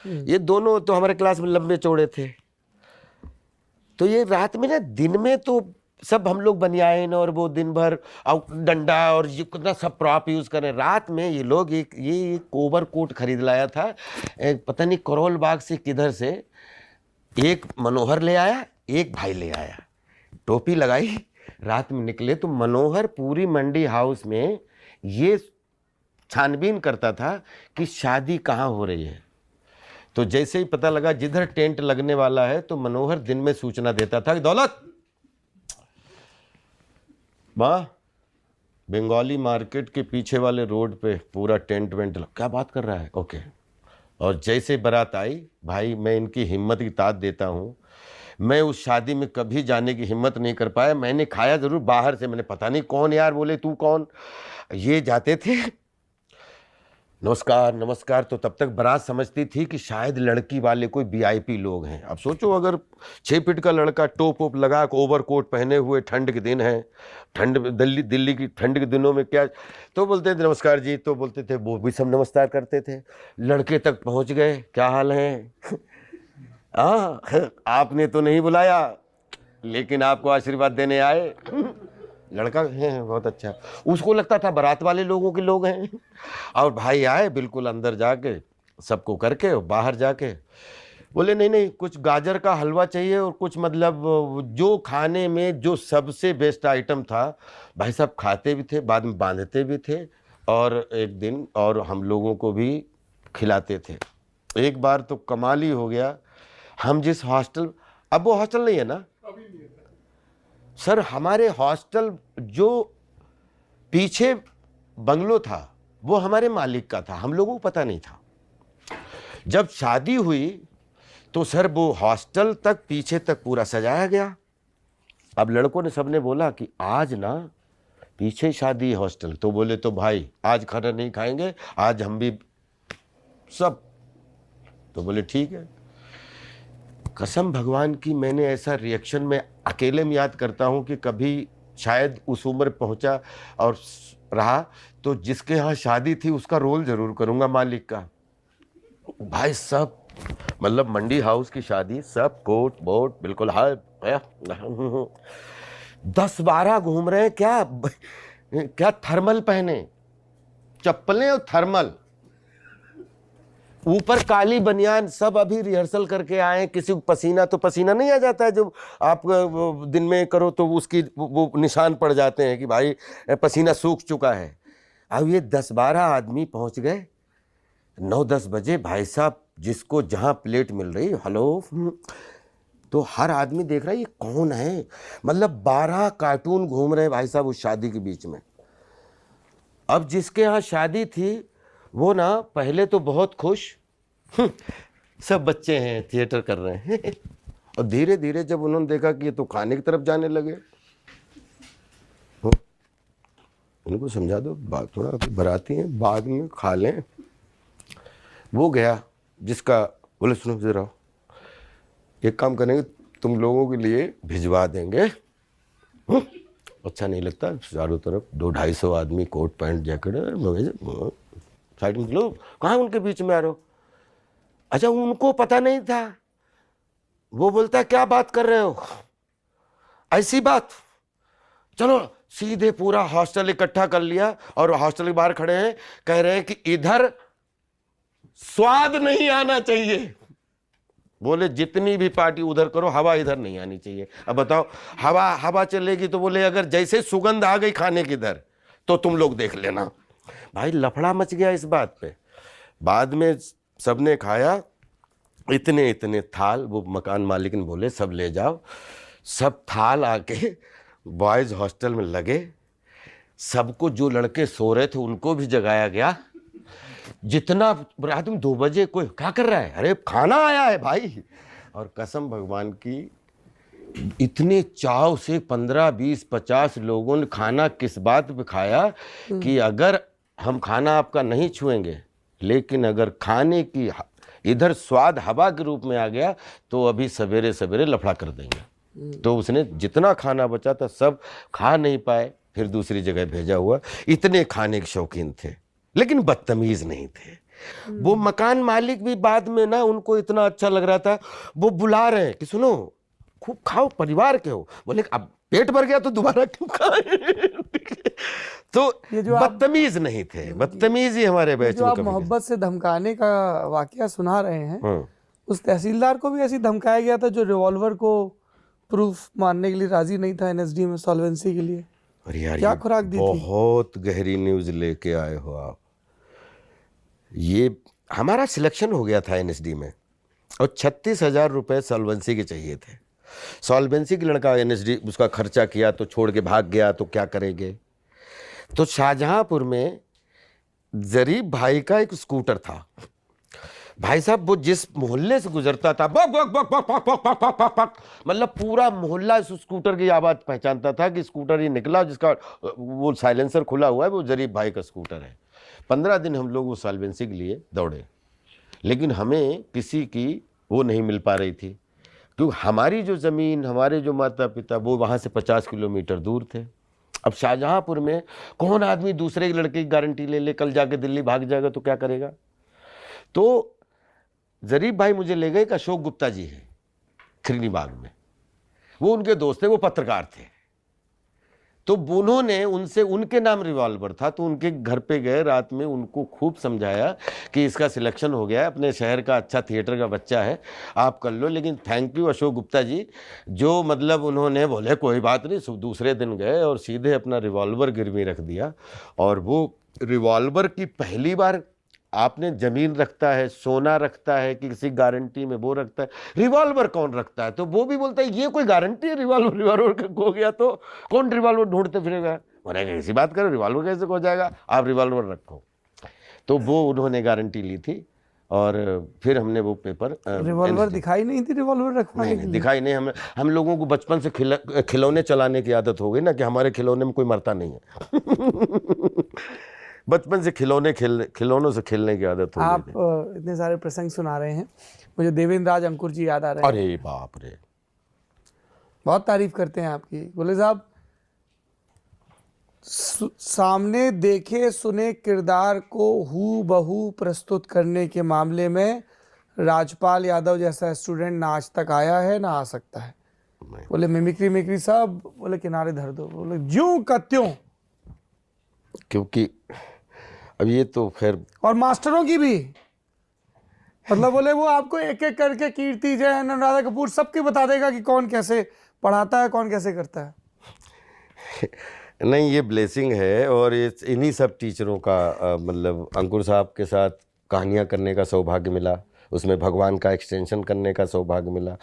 ये दोनों तो हमारे क्लास में लंबे चौड़े थे। तो ये रात में ना, दिन में तो सब हम लोग बनियान और वो दिन भर और डंडा और ये कितना सब प्रॉप यूज करें। रात में ये लोग एक ओवर कोट खरीद लाया था, पता नहीं करोल बाग से किधर से। एक मनोहर ले आया, एक भाई ले आया, टोपी लगाई, रात में निकले। तो मनोहर पूरी मंडी हाउस में ये छानबीन करता था कि शादी कहाँ हो रही है। तो जैसे ही पता लगा जिधर टेंट लगने वाला है, तो मनोहर दिन में सूचना देता था कि दौलत, माँ, बंगाली मार्केट के पीछे वाले रोड पे पूरा टेंट वेंट क्या बात कर रहा है, ओके। और जैसे बारात आई, भाई मैं इनकी हिम्मत की ताद देता हूँ, मैं उस शादी में कभी जाने की हिम्मत नहीं कर पाया। मैंने खाया जरूर बाहर से, मैंने पता नहीं कौन यार बोले तू कौन, ये जाते थे नमस्कार नमस्कार। तो तब तक बारात समझती थी कि शायद लड़की वाले कोई वीआईपी लोग हैं। अब सोचो अगर 6 फीट का लड़का टोप वोप लगा ओवर कोट पहने हुए, ठंड के दिन है, ठंड दिल्ली की ठंड के दिनों में क्या, तो बोलते थे नमस्कार जी, तो बोलते थे, वो भी सब नमस्कार करते थे। लड़के तक पहुंच गए, क्या हाल है हाँ आपने तो नहीं बुलाया लेकिन आपको आशीर्वाद देने आए। लड़का है बहुत अच्छा, उसको लगता था बारात वाले लोगों के लोग हैं। और भाई आए, बिल्कुल अंदर जाके सबको करके बाहर जाके बोले नहीं नहीं, कुछ गाजर का हलवा चाहिए और कुछ मतलब जो खाने में जो सबसे बेस्ट आइटम था। भाई साहब खाते भी थे, बाद में बांधते भी थे, और एक दिन और हम लोगों को भी खिलाते थे। एक बार तो कमाल ही हो गया, हम जिस हॉस्टल, अब वो हॉस्टल नहीं है ना सर, हमारे हॉस्टल जो पीछे बंगलो था वो हमारे मालिक का था, हम लोगों को पता नहीं था। जब शादी हुई तो सर वो हॉस्टल तक पीछे तक पूरा सजाया गया। अब लड़कों ने सबने बोला कि आज ना पीछे शादी हॉस्टल, तो बोले तो भाई आज खाना नहीं खाएंगे, आज हम भी सब, तो बोले ठीक है। कसम भगवान की, मैंने ऐसा रिएक्शन में अकेले में याद करता हूँ कि कभी शायद उस उम्र पहुँचा और रहा तो जिसके यहाँ शादी थी उसका रोल जरूर करूँगा मालिक का। भाई सब मतलब मंडी हाउस की शादी, सब कोट बोट बिल्कुल, हाँ 10-12 घूम रहे हैं, क्या थर्मल पहने, चप्पलें और थर्मल, ऊपर काली बनियान, सब अभी रिहर्सल करके आए। किसी को पसीना तो पसीना नहीं आ जाता है, जो आप दिन में करो तो उसकी वो निशान पड़ जाते हैं कि भाई पसीना सूख चुका है। अब ये 10-12 आदमी पहुंच गए, 9-10 बजे। भाई साहब जिसको जहां प्लेट मिल रही, हेलो, तो हर आदमी देख रहा है ये कौन है। मतलब 12 कार्टून घूम रहे हैं भाई साहब उस शादी के बीच में। अब जिसके यहाँ शादी थी वो ना पहले तो बहुत खुश, सब बच्चे हैं थिएटर कर रहे हैं और धीरे धीरे जब उन्होंने देखा कि ये तो खाने की तरफ जाने लगे, उनको समझा दो बात, थोड़ा बराती हैं बाद में खा लें। वो गया जिसका, बोले सुनो जरा, एक काम करेंगे तुम लोगों के लिए भिजवा देंगे। अच्छा नहीं लगता, चारों तरफ 200-250 आदमी कोट पैंट जैकेट, साइड में लो, कहाँ उनके बीच में आ रहे हो। अच्छा उनको पता नहीं था, वो बोलता है क्या बात कर रहे हो, ऐसी बात, चलो सीधे पूरा हॉस्टल इकट्ठा कर लिया और हॉस्टल के बाहर खड़े हैं, कह रहे हैं कि इधर स्वाद नहीं आना चाहिए। बोले जितनी भी पार्टी उधर करो, हवा इधर नहीं आनी चाहिए। अब बताओ हवा चलेगी तो बोले अगर जैसे सुगंध आ गई खाने की इधर तो तुम लोग देख लेना। भाई लफड़ा मच गया इस बात पे। बाद में सबने खाया, इतने इतने थाल, वो मकान मालिक ने बोले सब ले जाओ। सब थाल आके बॉयज़ हॉस्टल में लगे, सबको, जो लड़के सो रहे थे उनको भी जगाया गया। जितना रात में 2 बजे कोई क्या कर रहा है, अरे खाना आया है भाई। और कसम भगवान की इतने चाव से 15, 20, 50 लोगों ने खाना किस बात पे खाया कि अगर हम खाना आपका नहीं छुएंगे, लेकिन अगर खाने की इधर स्वाद हवा के रूप में आ गया तो अभी सवेरे सवेरे लफड़ा कर देंगे। तो उसने जितना खाना बचा था सब खा नहीं पाए, फिर दूसरी जगह भेजा हुआ। इतने खाने के शौकीन थे लेकिन बदतमीज नहीं थे। वो मकान मालिक भी बाद में ना उनको इतना अच्छा लग रहा था, वो बुला रहे हैं कि सुनो खूब खाओ, परिवार के हो। बोले अब पेट भर गया तो दोबारा क्यों खाए। तो ये जो आप बदतमीज नहीं थे, बदतमीज ही हमारे बैच जो में आप कभी मोहब्बत से धमकाने का वाकया सुना रहे हैं, नहीं। उस तहसीलदार को भी ऐसी धमकाया गया था जो रिवॉल्वर को प्रूफ मानने के लिए राजी नहीं था एनएसडी में सॉल्वेंसी के लिए। अरे यार क्या ये खुराक दी थी? बहुत गहरी न्यूज लेके आए हो आप। ये हमारा सिलेक्शन हो गया था एनएसडी में और 36,000 रुपये सॉल्वेंसी के चाहिए थे। सॉल्वेंसी की लड़का एनएसडी उसका खर्चा किया तो छोड़ के भाग गया, तो क्या करेंगे। तो शाहजहांपुर में जरीब भाई का एक स्कूटर था। भाई साहब वो जिस मोहल्ले से गुजरता था बक बक बक बक बक बक बक बक बक बक, मतलब पूरा मोहल्ला इस स्कूटर की आवाज़ पहचानता था कि स्कूटर ही निकला, जिसका वो साइलेंसर खुला हुआ है, वो जरीब भाई का स्कूटर है। 15 दिन हम लोग वो सॉल्वेंसी के लिए दौड़े, लेकिन हमें किसी की वो नहीं मिल पा रही थी, क्योंकि हमारी जो ज़मीन, हमारे जो माता पिता वो वहाँ से 50 किलोमीटर दूर थे। अब शाहजहांपुर में कौन आदमी दूसरे के लड़के की गारंटी ले ले, कल जाके दिल्ली भाग जाएगा तो क्या करेगा। तो जरीब भाई मुझे ले गए कि अशोक गुप्ता जी हैं खिरनी बाग में, वो उनके दोस्त थे, वो पत्रकार थे। तो उन्होंने उनसे, उनके नाम रिवॉल्वर था, तो उनके घर पे गए रात में, उनको खूब समझाया कि इसका सिलेक्शन हो गया है, अपने शहर का अच्छा थिएटर का बच्चा है, आप कर लो। लेकिन थैंक यू अशोक गुप्ता जी, जो मतलब उन्होंने बोले कोई बात नहीं। दूसरे दिन गए और सीधे अपना रिवॉल्वर गिरवी रख दिया। और वो रिवॉल्वर की पहली बार आपने जमीन रखता है, सोना रखता है, कि किसी गारंटी में वो रखता है, रिवॉल्वर कौन रखता है। तो वो भी बोलता है ये कोई गारंटी है रिवॉल्वर खो गया तो कौन रिवॉल्वर ढूंढते फिरेगा। मैंने कहा ऐसी बात करो, रिवॉल्वर कैसे खो जाएगा, आप रिवॉल्वर रखो। तो वो उन्होंने गारंटी ली थी और फिर हमने वो पेपर। रिवॉल्वर दिखाई नहीं थी रिवॉल्वर रखवाने के लिए? दिखाई नहीं। हम लोगों को बचपन से खिलौने चलाने की आदत हो गई ना, कि हमारे खिलौने में कोई मरता नहीं है। बचपन से खिलौनों से खेलने की आदत हो गई। आप इतने सारे प्रसंग सुना रहे हैं, मुझे देवेंद्र राज अंकुर जी याद आ रहे हैं। अरे बाप रे, बहुत तारीफ करते हैं आपकी। बोले साहब सामने देखे सुने किरदार को हूबहू प्रस्तुत करने के मामले में राजपाल यादव जैसा स्टूडेंट ना आज तक आया है ना आ सकता है। बोले मिमिक्री सब, बोले किनारे धर दो, बोले ज्यों का त्यों। क्योंकि अब ये तो खैर, और मास्टरों की भी, मतलब बोले वो आपको एक एक करके कीर्ति जैन, अनुराधा कपूर सबके बता देगा कि कौन कैसे पढ़ाता है, कौन कैसे करता है। नहीं, ये ब्लेसिंग है। और ये इन्हीं सब टीचरों का मतलब अंकुर साहब के साथ कहानियाँ करने का सौभाग्य मिला, उसमें भगवान का एक्सटेंशन करने का सौभाग्य मिला।